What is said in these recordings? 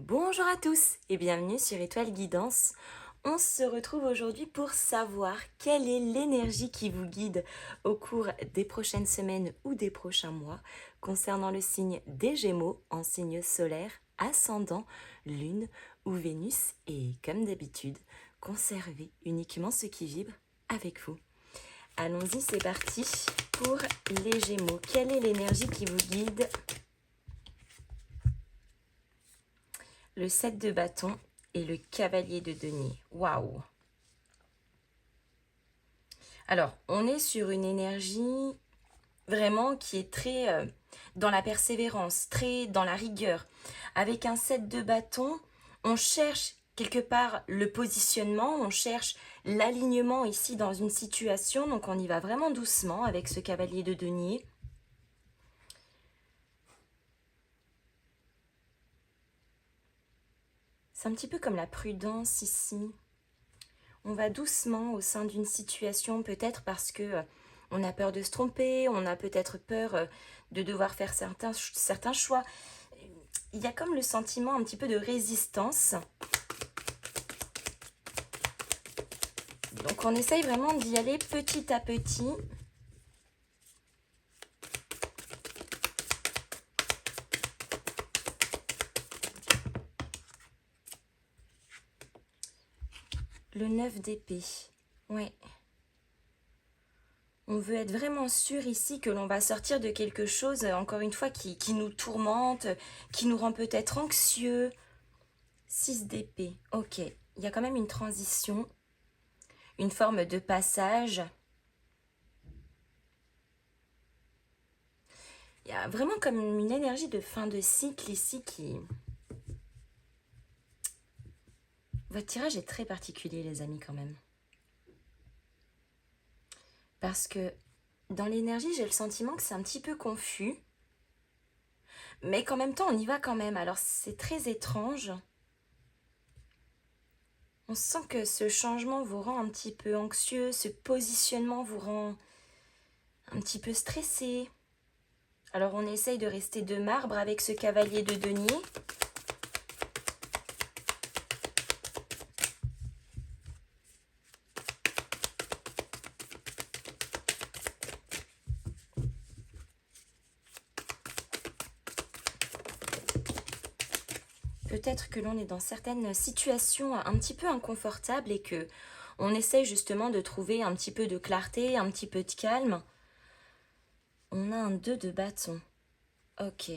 Bonjour à tous et bienvenue sur Étoile Guidance. On se retrouve aujourd'hui pour savoir quelle est l'énergie qui vous guide au cours des prochaines semaines ou des prochains mois concernant le signe des Gémeaux en signe solaire, ascendant, lune ou Vénus et comme d'habitude, conservez uniquement ce qui vibre avec vous. Allons-y, c'est parti pour les Gémeaux. Quelle est l'énergie qui vous guide? Le 7 de bâton et le cavalier de denier. Waouh! Alors, on est sur une énergie vraiment qui est très dans la persévérance, très dans la rigueur. Avec un 7 de bâton, on cherche quelque part le positionnement, on cherche l'alignement ici dans une situation, donc on y va vraiment doucement avec ce cavalier de denier. C'est un petit peu comme la prudence ici. On va doucement au sein d'une situation, peut-être parce que on a peur de se tromper, on a peut-être peur de devoir faire certains choix. Il y a comme le sentiment un petit peu de résistance. Donc on essaye vraiment d'y aller petit à petit. Le 9 d'épée. Ouais. On veut être vraiment sûr ici que l'on va sortir de quelque chose, encore une fois, qui nous tourmente, qui nous rend peut-être anxieux. 6 d'épée. Ok. Il y a quand même une transition, une forme de passage. Il y a vraiment comme une énergie de fin de cycle ici qui... Votre tirage est très particulier, les amis, quand même. Parce que dans l'énergie, j'ai le sentiment que c'est un petit peu confus. Mais qu'en même temps, on y va quand même. Alors, c'est très étrange. On sent que ce changement vous rend un petit peu anxieux. Ce positionnement vous rend un petit peu stressé. Alors, on essaye de rester de marbre avec ce cavalier de denier. Peut-être que l'on est dans certaines situations un petit peu inconfortables et que on essaye justement de trouver un petit peu de clarté, un petit peu de calme. On a un 2 de bâton. Ok.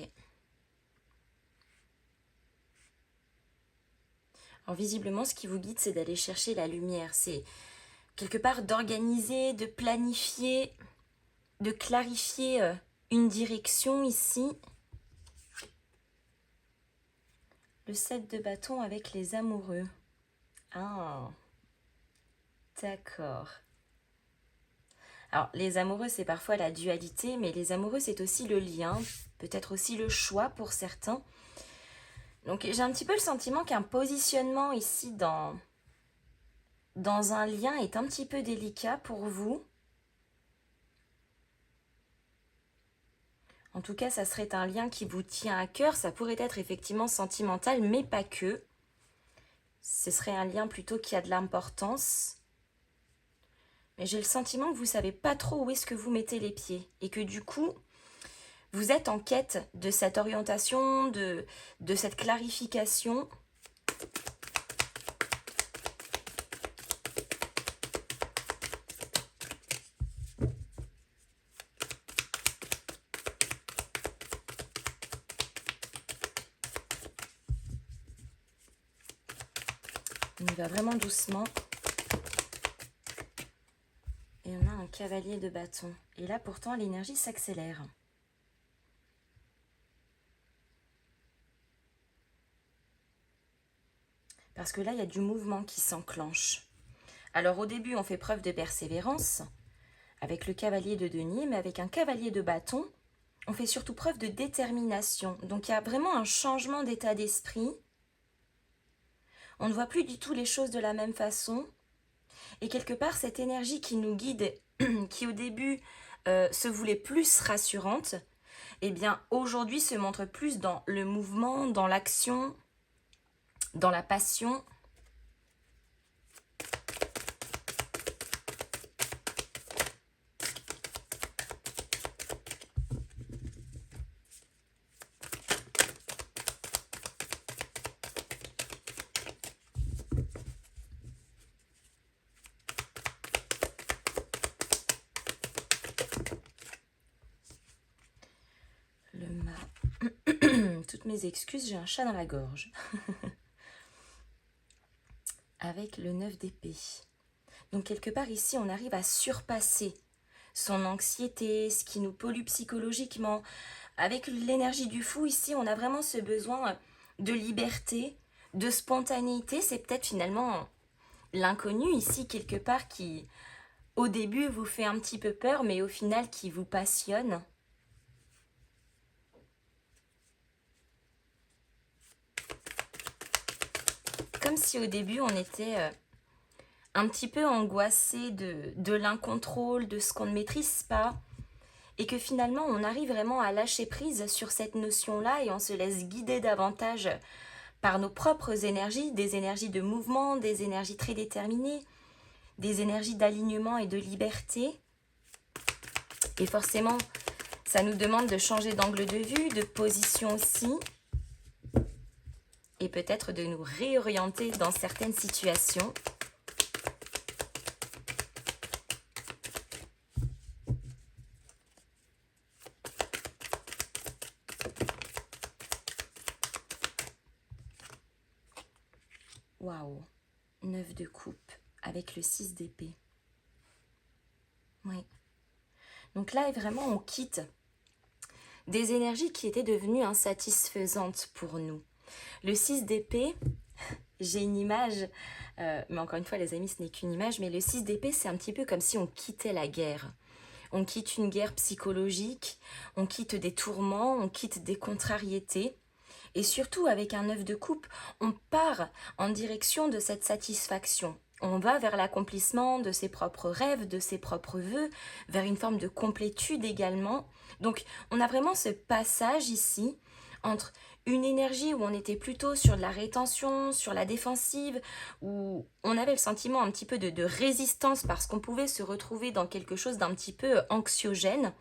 Alors visiblement, ce qui vous guide, c'est d'aller chercher la lumière. C'est quelque part d'organiser, de planifier, de clarifier une direction ici. Le 7 de bâton avec les amoureux. Ah, d'accord. Alors, les amoureux, c'est parfois la dualité, mais les amoureux, c'est aussi le lien, peut-être aussi le choix pour certains. Donc, j'ai un petit peu le sentiment qu'un positionnement ici dans un lien est un petit peu délicat pour vous. En tout cas, ça serait un lien qui vous tient à cœur. Ça pourrait être effectivement sentimental, mais pas que. Ce serait un lien plutôt qui a de l'importance. Mais j'ai le sentiment que vous ne savez pas trop où est-ce que vous mettez les pieds. Et que du coup, vous êtes en quête de cette orientation, de cette clarification. On y va vraiment doucement. Et on a un cavalier de bâton. Et là, pourtant, l'énergie s'accélère. Parce que là, il y a du mouvement qui s'enclenche. Alors, au début, on fait preuve de persévérance avec le cavalier de denier, mais avec un cavalier de bâton, on fait surtout preuve de détermination. Donc, il y a vraiment un changement d'état d'esprit. On ne voit plus du tout les choses de la même façon. Et quelque part, cette énergie qui nous guide, qui au début se voulait plus rassurante, eh bien aujourd'hui se montre plus dans le mouvement, dans l'action. dans la passion. Le mât. Toutes mes excuses, j'ai un chat dans la gorge. Avec le 9 d'épée. Donc quelque part ici, on arrive à surpasser son anxiété, ce qui nous pollue psychologiquement. Avec l'énergie du fou, ici, on a vraiment ce besoin de liberté, de spontanéité. C'est peut-être finalement l'inconnu ici, quelque part, qui, au début, vous fait un petit peu peur, mais au final, qui vous passionne. Comme si au début, on était un petit peu angoissé de l'incontrôle, de ce qu'on ne maîtrise pas, et que finalement, on arrive vraiment à lâcher prise sur cette notion-là et on se laisse guider davantage par nos propres énergies, des énergies de mouvement, des énergies très déterminées, des énergies d'alignement et de liberté. Et forcément, ça nous demande de changer d'angle de vue, de position aussi, et peut-être de nous réorienter dans certaines situations. Waouh, 9 de coupe avec le 6 d'épée. Oui. Donc là, vraiment, on quitte des énergies qui étaient devenues insatisfaisantes pour nous. Le 6 d'épée, j'ai une image, mais encore une fois, les amis, ce n'est qu'une image, mais le 6 d'épée, c'est un petit peu comme si on quittait la guerre. On quitte une guerre psychologique, on quitte des tourments, on quitte des contrariétés. Et surtout, avec un 9 de coupe, on part en direction de cette satisfaction. On va vers l'accomplissement de ses propres rêves, de ses propres vœux, vers une forme de complétude également. Donc, on a vraiment ce passage ici entre une énergie où on était plutôt sur de la rétention, sur la défensive, où on avait le sentiment un petit peu de résistance parce qu'on pouvait se retrouver dans quelque chose d'un petit peu anxiogène.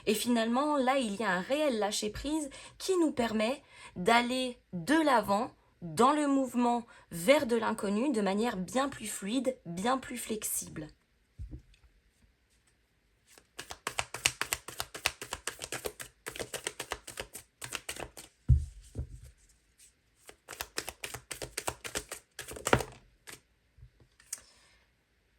Et finalement, là, il y a un réel lâcher-prise qui nous permet d'aller de l'avant dans le mouvement vers de l'inconnu de manière bien plus fluide, bien plus flexible.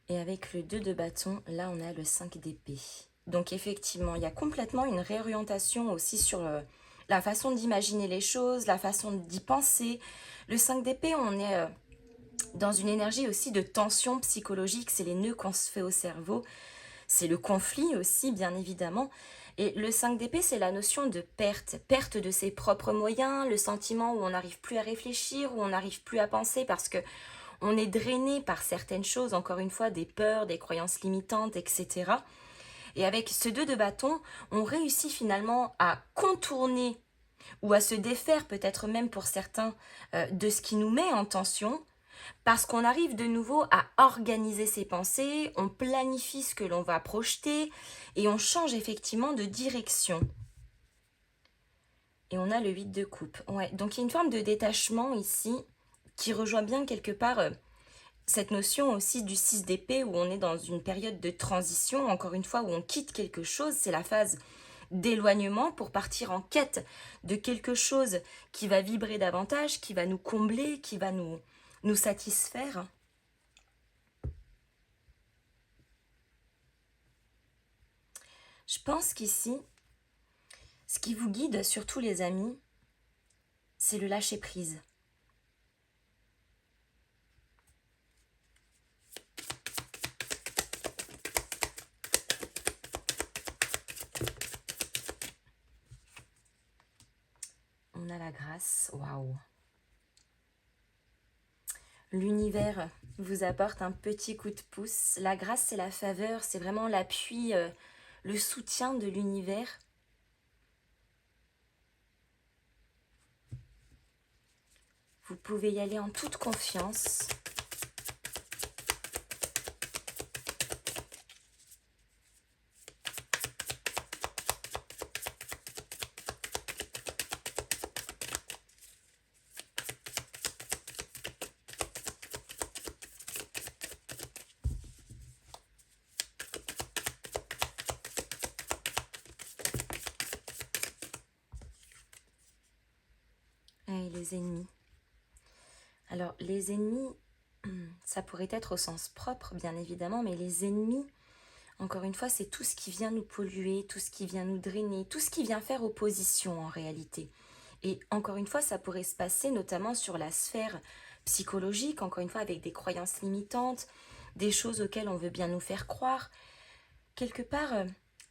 Et avec le 2 de bâton, là on a le 5 d'épée. Donc effectivement, il y a complètement une réorientation aussi sur la façon d'imaginer les choses, la façon d'y penser. Le 5 d'épée, on est dans une énergie aussi de tension psychologique, c'est les nœuds qu'on se fait au cerveau, c'est le conflit aussi bien évidemment. Et le 5 d'épée, c'est la notion de perte, perte de ses propres moyens, le sentiment où on n'arrive plus à réfléchir, où on n'arrive plus à penser parce que on est drainé par certaines choses, encore une fois, des peurs, des croyances limitantes, etc. Et avec ce 2 de bâton, on réussit finalement à contourner ou à se défaire peut-être même pour certains de ce qui nous met en tension, parce qu'on arrive de nouveau à organiser ses pensées, on planifie ce que l'on va projeter et on change effectivement de direction. Et on a le 8 de coupe. Ouais, donc il y a une forme de détachement ici qui rejoint bien quelque part cette notion aussi du 6 d'épée où on est dans une période de transition, encore une fois où on quitte quelque chose, c'est la phase d'éloignement pour partir en quête de quelque chose qui va vibrer davantage, qui va nous combler, qui va nous satisfaire. Je pense qu'ici, ce qui vous guide, surtout les amis, c'est le lâcher-prise. On a la grâce, waouh. L'univers vous apporte un petit coup de pouce. La grâce, c'est la faveur, c'est vraiment l'appui, le soutien de l'univers. Vous pouvez y aller en toute confiance. Et les ennemis. Alors, les ennemis, ça pourrait être au sens propre, bien évidemment, mais les ennemis, encore une fois, c'est tout ce qui vient nous polluer, tout ce qui vient nous drainer, tout ce qui vient faire opposition en réalité. Et encore une fois, ça pourrait se passer notamment sur la sphère psychologique, encore une fois, avec des croyances limitantes, des choses auxquelles on veut bien nous faire croire. Quelque part,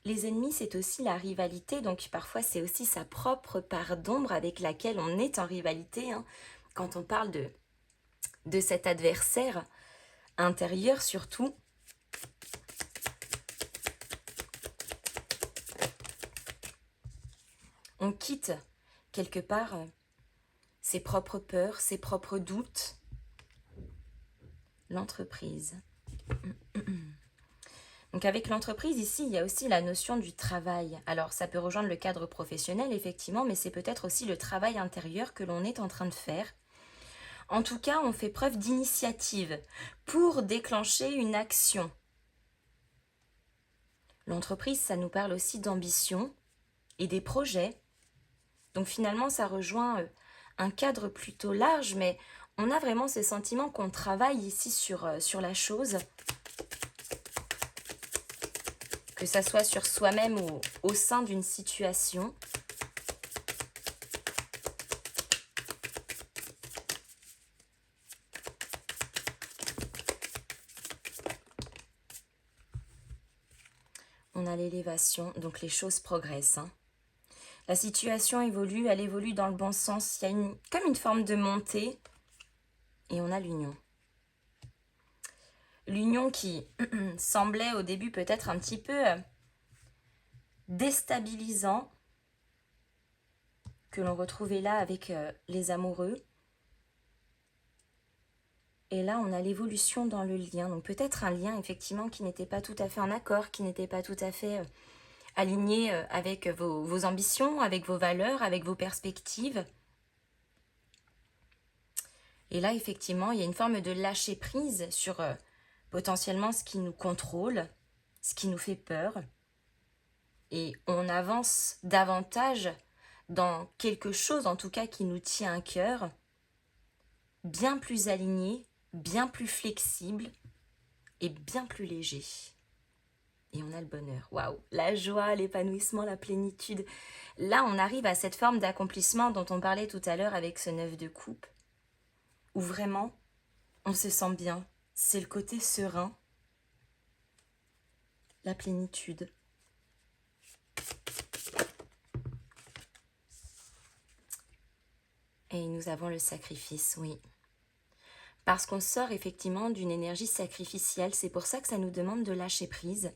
les ennemis, c'est aussi la rivalité, donc parfois c'est aussi sa propre part d'ombre avec laquelle on est en rivalité, hein. Quand on parle de cet adversaire intérieur surtout, on quitte quelque part ses propres peurs, ses propres doutes, l'entreprise. Donc avec l'entreprise, ici, il y a aussi la notion du travail. Alors ça peut rejoindre le cadre professionnel, effectivement, mais c'est peut-être aussi le travail intérieur que l'on est en train de faire. En tout cas, on fait preuve d'initiative pour déclencher une action. L'entreprise, ça nous parle aussi d'ambition et des projets. Donc finalement, ça rejoint un cadre plutôt large, mais on a vraiment ce sentiment qu'on travaille ici sur la chose. Que ça soit sur soi-même ou au sein d'une situation. On a l'élévation, donc les choses progressent, hein. La situation évolue, elle évolue dans le bon sens. Il y a comme une forme de montée. Et on a l'union. L'union qui semblait au début peut-être un petit peu déstabilisant, que l'on retrouvait là avec les amoureux. Et là, on a l'évolution dans le lien. Donc peut-être un lien effectivement qui n'était pas tout à fait en accord, qui n'était pas tout à fait aligné avec vos ambitions, avec vos valeurs, avec vos perspectives. Et là, effectivement, il y a une forme de lâcher prise sur potentiellement ce qui nous contrôle, ce qui nous fait peur. Et on avance davantage dans quelque chose, en tout cas, qui nous tient à cœur, bien plus aligné, bien plus flexible et bien plus léger. Et on a le bonheur. Waouh, la joie, l'épanouissement, la plénitude. Là, on arrive à cette forme d'accomplissement dont on parlait tout à l'heure avec ce 9 de coupe, où vraiment, on se sent bien. C'est le côté serein, la plénitude. Et nous avons le sacrifice, oui. Parce qu'on sort effectivement d'une énergie sacrificielle. C'est pour ça que ça nous demande de lâcher prise.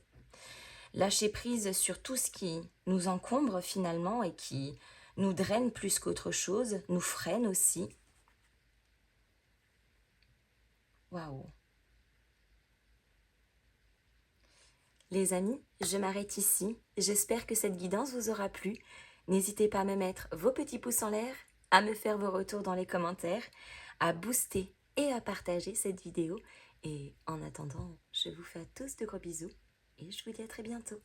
Lâcher prise sur tout ce qui nous encombre finalement et qui nous draine plus qu'autre chose, nous freine aussi. Waouh! Les amis, je m'arrête ici. J'espère que cette guidance vous aura plu. N'hésitez pas à me mettre vos petits pouces en l'air, à me faire vos retours dans les commentaires, à booster et à partager cette vidéo. Et en attendant, je vous fais à tous de gros bisous et je vous dis à très bientôt.